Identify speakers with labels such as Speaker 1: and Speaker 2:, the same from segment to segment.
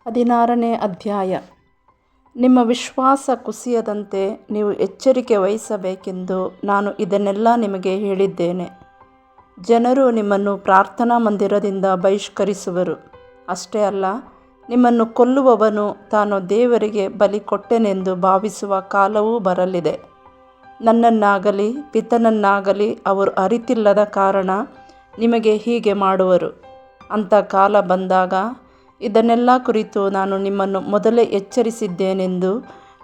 Speaker 1: 16ನೇ ಅಧ್ಯಾಯ. ನಿಮ್ಮ ವಿಶ್ವಾಸ ಕುಸಿಯದಂತೆ ನೀವು ಎಚ್ಚರಿಕೆ ವಹಿಸಬೇಕೆಂದು ನಾನು ಇದನ್ನೆಲ್ಲ ನಿಮಗೆ ಹೇಳಿದ್ದೇನೆ. ಜನರು ನಿಮ್ಮನ್ನು ಪ್ರಾರ್ಥನಾ ಮಂದಿರದಿಂದ ಬಹಿಷ್ಕರಿಸುವರು. ಅಷ್ಟೇ ಅಲ್ಲ, ನಿಮ್ಮನ್ನು ಕೊಲ್ಲುವವನು ತಾನು ದೇವರಿಗೆ ಬಲಿ ಕೊಟ್ಟೆನೆಂದು ಭಾವಿಸುವ ಕಾಲವೂ ಬರಲಿದೆ. ನನ್ನನ್ನಾಗಲಿ ಪಿತನನ್ನಾಗಲಿ ಅವರು ಅರಿತಿಲ್ಲದ ಕಾರಣ ನಿಮಗೆ ಹೀಗೆ ಮಾಡುವರು. ಅಂಥ ಕಾಲ ಬಂದಾಗ ಇದನ್ನೆಲ್ಲ ಕುರಿತು ನಾನು ನಿಮ್ಮನ್ನು ಮೊದಲೇ ಎಚ್ಚರಿಸಿದ್ದೇನೆಂದು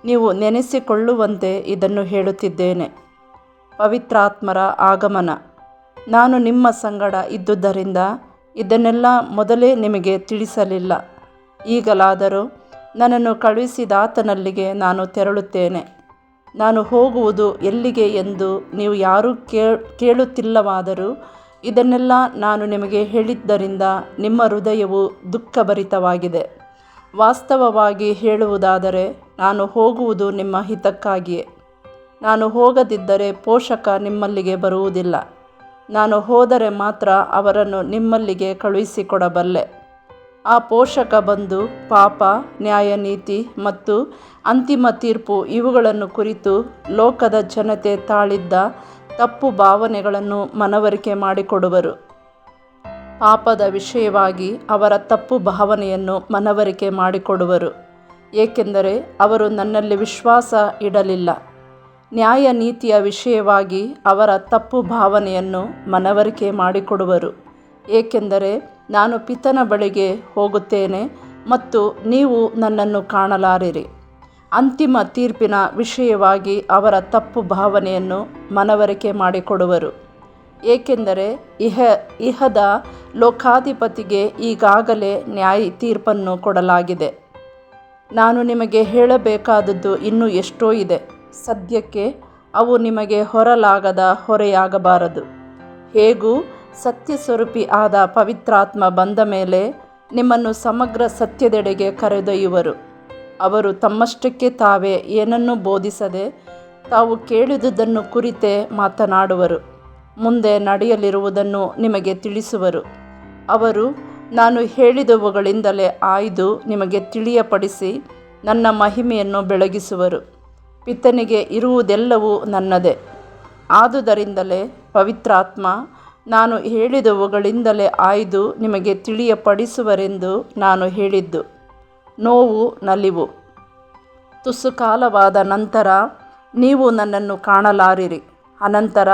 Speaker 1: ನೀವು ನೆನೆಸಿಕೊಳ್ಳುವಂತೆ ಇದನ್ನು ಹೇಳುತ್ತಿದ್ದೇನೆ. ಪವಿತ್ರಾತ್ಮರ ಆಗಮನ. ನಾನು ನಿಮ್ಮ ಸಂಗಡ ಇದ್ದುದರಿಂದ ಇದನ್ನೆಲ್ಲ ಮೊದಲೇ ನಿಮಗೆ ತಿಳಿಸಲಿಲ್ಲ. ಈಗಲಾದರೂ ನನ್ನನ್ನು ಕಳುಹಿಸಿದಾತನಲ್ಲಿಗೆ ನಾನು ತೆರಳುತ್ತೇನೆ. ನಾನು ಹೋಗುವುದು ಎಲ್ಲಿಗೆ ಎಂದು ನೀವು ಯಾರೂ ಕೇಳುತ್ತಿಲ್ಲವಾದರೂ ಇದನ್ನೆಲ್ಲ ನಾನು ನಿಮಗೆ ಹೇಳಿದ್ದರಿಂದ ನಿಮ್ಮ ಹೃದಯವು ದುಃಖಭರಿತವಾಗಿದೆ. ವಾಸ್ತವವಾಗಿ ಹೇಳುವುದಾದರೆ ನಾನು ಹೋಗುವುದು ನಿಮ್ಮ ಹಿತಕ್ಕಾಗಿಯೇ. ನಾನು ಹೋಗದಿದ್ದರೆ ಪೋಷಕ ನಿಮ್ಮಲ್ಲಿಗೆ ಬರುವುದಿಲ್ಲ. ನಾನು ಹೋದರೆ ಮಾತ್ರ ಅವರನ್ನು ನಿಮ್ಮಲ್ಲಿಗೆ ಕಳುಹಿಸಿಕೊಡಬಲ್ಲೆ. ಆ ಪೋಷಕ ಬಂದು ಪಾಪ, ನ್ಯಾಯನೀತಿ ಮತ್ತು ಅಂತಿಮ ತೀರ್ಪು ಇವುಗಳನ್ನು ಕುರಿತು ಲೋಕದ ಜನತೆ ತಾಳಿದ್ದ ತಪ್ಪು ಭಾವನೆಗಳನ್ನು ಮನವರಿಕೆ ಮಾಡಿಕೊಡುವರು. ಪಾಪದ ವಿಷಯವಾಗಿ ಅವರ ತಪ್ಪು ಭಾವನೆಯನ್ನು ಮನವರಿಕೆ ಮಾಡಿಕೊಡುವರು, ಏಕೆಂದರೆ ಅವರು ನನ್ನಲ್ಲಿ ವಿಶ್ವಾಸ ಇಡಲಿಲ್ಲ. ನ್ಯಾಯ ನೀತಿಯ ವಿಷಯವಾಗಿ ಅವರ ತಪ್ಪು ಭಾವನೆಯನ್ನು ಮನವರಿಕೆ ಮಾಡಿಕೊಡುವರು, ಏಕೆಂದರೆ ನಾನು ಪಿತನ ಬಳಿಗೆ ಹೋಗುತ್ತೇನೆ ಮತ್ತು ನೀವು ನನ್ನನ್ನು ಕಾಣಲಾರಿರಿ. ಅಂತಿಮ ತೀರ್ಪಿನ ವಿಷಯವಾಗಿ ಅವರ ತಪ್ಪು ಭಾವನೆಯನ್ನು ಮನವರಿಕೆ ಮಾಡಿಕೊಡುವರು, ಏಕೆಂದರೆ ಇಹದ ಲೋಕಾಧಿಪತಿಗೆ ಈಗಾಗಲೇ ನ್ಯಾಯ ತೀರ್ಪನ್ನು ಕೊಡಲಾಗಿದೆ. ನಾನು ನಿಮಗೆ ಹೇಳಬೇಕಾದದ್ದು ಇನ್ನೂ ಎಷ್ಟೋ ಇದೆ. ಸದ್ಯಕ್ಕೆ ಅವು ನಿಮಗೆ ಹೊರಲಾಗದ ಹೊರೆಯಾಗಬಾರದು. ಹೇಗೂ ಸತ್ಯಸ್ವರೂಪಿ ಆದ ಪವಿತ್ರಾತ್ಮ ಬಂದ ಮೇಲೆ ನಿಮ್ಮನ್ನು ಸಮಗ್ರ ಸತ್ಯದೆಡೆಗೆ ಕರೆದೊಯ್ಯುವರು. ಅವರು ತಮ್ಮಷ್ಟಕ್ಕೆ ತಾವೇ ಏನನ್ನೂ ಬೋಧಿಸದೆ ತಾವು ಕೇಳಿದುದನ್ನು ಕುರಿತೇ ಮಾತನಾಡುವರು. ಮುಂದೆ ನಡೆಯಲಿರುವುದನ್ನು ನಿಮಗೆ ತಿಳಿಸುವರು. ಅವರು ನಾನು ಹೇಳಿದವುಗಳಿಂದಲೇ ಆಯ್ದು ನಿಮಗೆ ತಿಳಿಯಪಡಿಸಿ ನನ್ನ ಮಹಿಮೆಯನ್ನು ಬೆಳಗಿಸುವರು. ಪಿತನಿಗೆ ಇರುವುದೆಲ್ಲವೂ ನನ್ನದೇ. ಆದುದರಿಂದಲೇ ಪವಿತ್ರಾತ್ಮ ನಾನು ಹೇಳಿದವುಗಳಿಂದಲೇ ಆಯ್ದು ನಿಮಗೆ ತಿಳಿಯಪಡಿಸುವರೆಂದು ನಾನು ಹೇಳಿದ್ದು. ನೋವು, ನಲಿವು. ತುಸು ಕಾಲವಾದ ನಂತರ ನೀವು ನನ್ನನ್ನು ಕಾಣಲಾರಿರಿ. ಅನಂತರ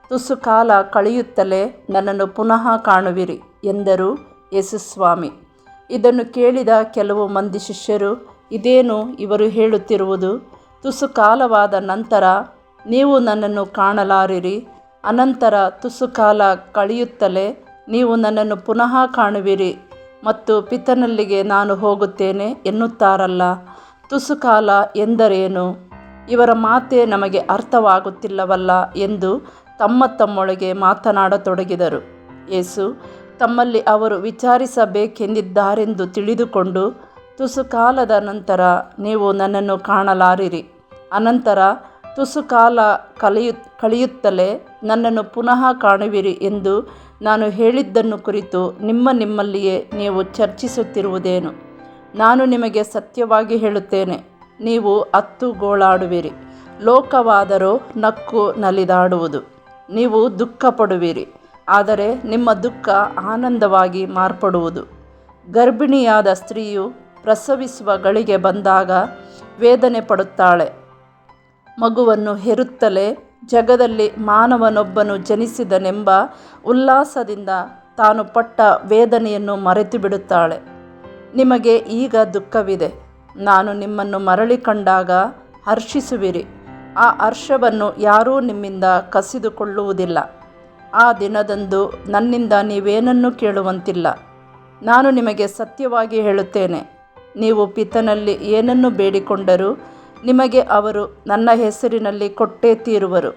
Speaker 1: ತುಸು ಕಾಲ ಕಳೆಯುತ್ತಲೇ ನನ್ನನ್ನು ಪುನಃ ಕಾಣುವಿರಿ ಎಂದರು ಯೇಸುಸ್ವಾಮಿ. ಇದನ್ನು ಕೇಳಿದ ಕೆಲವು ಮಂದಿ ಶಿಷ್ಯರು, ಇದೇನು ಇವರು ಹೇಳುತ್ತಿರುವುದು? ತುಸು ಕಾಲವಾದ ನಂತರ ನೀವು ನನ್ನನ್ನು ಕಾಣಲಾರಿರಿ, ಅನಂತರ ತುಸು ಕಾಲ ಕಳೆಯುತ್ತಲೇ ನೀವು ನನ್ನನ್ನು ಪುನಃ ಕಾಣುವಿರಿ ಮತ್ತು ಪಿತನಲ್ಲಿಗೆ ನಾನು ಹೋಗುತ್ತೇನೆ ಎನ್ನುತ್ತಾರಲ್ಲ, ತುಸು ಕಾಲ ಎಂದರೇನು? ಇವರ ಮಾತೇ ನಮಗೆ ಅರ್ಥವಾಗುತ್ತಿಲ್ಲವಲ್ಲ ಎಂದು ತಮ್ಮೊಳಗೆ ಮಾತನಾಡತೊಡಗಿದರು. ಯೇಸು ತಮ್ಮಲ್ಲಿ ಅವರು ವಿಚಾರಿಸಬೇಕೆಂದಿದ್ದಾರೆಂದು ತಿಳಿದುಕೊಂಡು, ತುಸು ಕಾಲದ ನಂತರ ನೀವು ನನ್ನನ್ನು ಕಾಣಲಾರಿರಿ, ಅನಂತರ ತುಸು ಕಾಲ ಕಳೆಯುತ್ತಲೇ ನನ್ನನ್ನು ಪುನಃ ಕಾಣುವಿರಿ ಎಂದು ನಾನು ಹೇಳಿದ್ದನ್ನು ಕುರಿತು ನಿಮ್ಮಲ್ಲಿಯೇ ನೀವು ಚರ್ಚಿಸುತ್ತಿರುವುದೇನು? ನಾನು ನಿಮಗೆ ಸತ್ಯವಾಗಿ ಹೇಳುತ್ತೇನೆ, ನೀವು ಅತ್ತು ಗೋಳಾಡುವಿರಿ, ಲೋಕವಾದರೋ ನಕ್ಕು ನಲಿದಾಡುವುದು. ನೀವು ದುಃಖಪಡುವಿರಿ, ಆದರೆ ನಿಮ್ಮ ದುಃಖ ಆನಂದವಾಗಿ ಮಾರ್ಪಡುವುದು. ಗರ್ಭಿಣಿಯಾದ ಸ್ತ್ರೀಯು ಪ್ರಸವಿಸುವ ಗಳಿಗೆ ಬಂದಾಗ ವೇದನೆ ಪಡುತ್ತಾಳೆ. ಮಗುವನ್ನು ಹೆರುತ್ತಲೇ ಜಗದಲ್ಲಿ ಮಾನವನೊಬ್ಬನು ಜನಿಸಿದನೆಂಬ ಉಲ್ಲಾಸದಿಂದ ತಾನು ಪಟ್ಟ ವೇದನೆಯನ್ನು ಮರೆತು ಬಿಡುತ್ತಾಳೆ. ನಿಮಗೆ ಈಗ ದುಃಖವಿದೆ, ನಾನು ನಿಮ್ಮನ್ನು ಮರಳಿ ಕಂಡಾಗ ಹರ್ಷಿಸುವಿರಿ. ಆ ಹರ್ಷವನ್ನು ಯಾರೂ ನಿಮ್ಮಿಂದ ಕಸಿದುಕೊಳ್ಳುವುದಿಲ್ಲ. ಆ ದಿನದಂದು ನನ್ನಿಂದ ನೀವೇನನ್ನೂ ಕೇಳುವಂತಿಲ್ಲ. ನಾನು ನಿಮಗೆ ಸತ್ಯವಾಗಿ ಹೇಳುತ್ತೇನೆ, ನೀವು ಪಿತನಲ್ಲಿ ಏನನ್ನು ಬೇಡಿಕೊಂಡರೂ ನಿಮಗೆ ಅವರು ನನ್ನ ಹೆಸರಿನಲ್ಲಿ ಕೊಟ್ಟೇ ತೀರುವರು.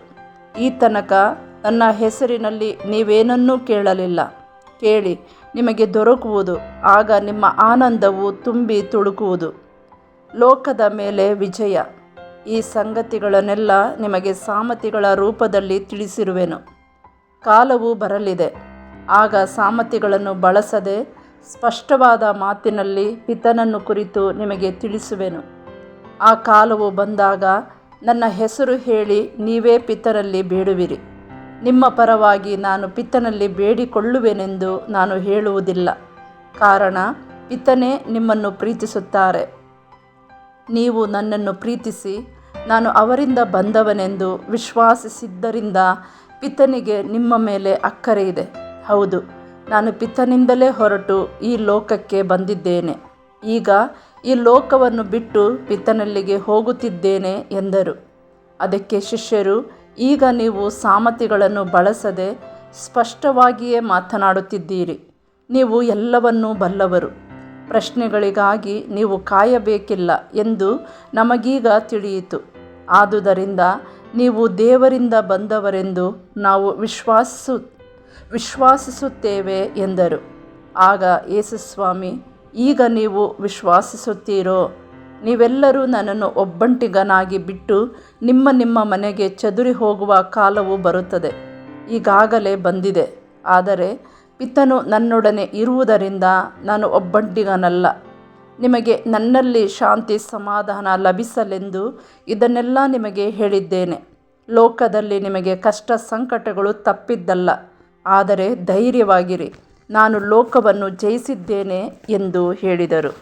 Speaker 1: ಈ ತನಕ ನನ್ನ ಹೆಸರಿನಲ್ಲಿ ನೀವೇನನ್ನೂ ಕೇಳಲಿಲ್ಲ. ಕೇಳಿ, ನಿಮಗೆ ದೊರಕುವುದು, ಆಗ ನಿಮ್ಮ ಆನಂದವು ತುಂಬಿ ತುಳುಕುವುದು. ಲೋಕದ ಮೇಲೆ ವಿಜಯ. ಈ ಸಂಗತಿಗಳನ್ನೆಲ್ಲ ನಿಮಗೆ ಸಾಮರ್ಥಿಗಳ ರೂಪದಲ್ಲಿ ತಿಳಿಸಿರುವೆನು. ಕಾಲವು ಬರಲಿದೆ, ಆಗ ಸಾಮರ್ಥಿಗಳನ್ನು ಬಳಸದೆ ಸ್ಪಷ್ಟವಾದ ಮಾತಿನಲ್ಲಿ ಪಿತನನ್ನು ಕುರಿತು ನಿಮಗೆ ತಿಳಿಸುವೆನು. ಆ ಕಾಲವು ಬಂದಾಗ ನನ್ನ ಹೆಸರು ಹೇಳಿ ನೀವೇ ಪಿತನಲ್ಲಿ ಬೇಡುವಿರಿ. ನಿಮ್ಮ ಪರವಾಗಿ ನಾನು ಪಿತನಲ್ಲಿ ಬೇಡಿಕೊಳ್ಳುವೆನೆಂದು ನಾನು ಹೇಳುವುದಿಲ್ಲ, ಕಾರಣ ಪಿತನೇ ನಿಮ್ಮನ್ನು ಪ್ರೀತಿಸುತ್ತಾರೆ. ನೀವು ನನ್ನನ್ನು ಪ್ರೀತಿಸಿ ನಾನು ಅವರಿಂದ ಬಂದವನೆಂದು ವಿಶ್ವಾಸಿಸಿದ್ದರಿಂದ ಪಿತನಿಗೆ ನಿಮ್ಮ ಮೇಲೆ ಅಕ್ಕರೆ ಇದೆ. ಹೌದು, ನಾನು ಪಿತನಿಂದಲೇ ಹೊರಟು ಈ ಲೋಕಕ್ಕೆ ಬಂದಿದ್ದೇನೆ. ಈಗ ಈ ಲೋಕವನ್ನು ಬಿಟ್ಟು ಪಿತನಲ್ಲಿಗೆ ಹೋಗುತ್ತಿದ್ದೇನೆ ಎಂದರು. ಅದಕ್ಕೆ ಶಿಷ್ಯರು, ಈಗ ನೀವು ಸಾಮರ್ಥ್ಯಗಳನ್ನು ಬಳಸದೆ ಸ್ಪಷ್ಟವಾಗಿಯೇ ಮಾತನಾಡುತ್ತಿದ್ದೀರಿ. ನೀವು ಎಲ್ಲವನ್ನೂ ಬಲ್ಲವರು. ಪ್ರಶ್ನೆಗಳಿಗಾಗಿ ನೀವು ಕಾಯಬೇಕಿಲ್ಲ ಎಂದು ನಮಗೀಗ ತಿಳಿಯಿತು. ಆದುದರಿಂದ ನೀವು ದೇವರಿಂದ ಬಂದವರೆಂದು ನಾವು ವಿಶ್ವಾಸಿಸುತ್ತೇವೆ ಎಂದರು. ಆಗ ಯೇಸುಸ್ವಾಮಿ, ಈಗ ನೀವು ವಿಶ್ವಾಸಿಸುತ್ತೀರೋ? ನೀವೆಲ್ಲರೂ ನನ್ನನ್ನು ಒಬ್ಬಂಟಿಗನಾಗಿ ಬಿಟ್ಟು ನಿಮ್ಮ ನಿಮ್ಮ ಮನೆಗೆ ಚದುರಿ ಹೋಗುವ ಕಾಲವು ಬರುತ್ತದೆ, ಈಗಾಗಲೇ ಬಂದಿದೆ. ಆದರೆ ಪಿತನು ನನ್ನೊಡನೆ ಇರುವುದರಿಂದ ನಾನು ಒಬ್ಬಂಟಿಗನಲ್ಲ. ನಿಮಗೆ ನನ್ನಲ್ಲಿ ಶಾಂತಿ ಸಮಾಧಾನ ಲಭಿಸಲೆಂದು ಇದನ್ನೆಲ್ಲ ನಿಮಗೆ ಹೇಳಿದ್ದೇನೆ. ಲೋಕದಲ್ಲಿ ನಿಮಗೆ ಕಷ್ಟ ಸಂಕಟಗಳು ತಪ್ಪಿದ್ದಲ್ಲ, ಆದರೆ ಧೈರ್ಯವಾಗಿರಿ, ನಾನು ಲೋಕವನ್ನು ಜಯಿಸಿದ್ದೇನೆ ಎಂದು ಹೇಳಿದರು.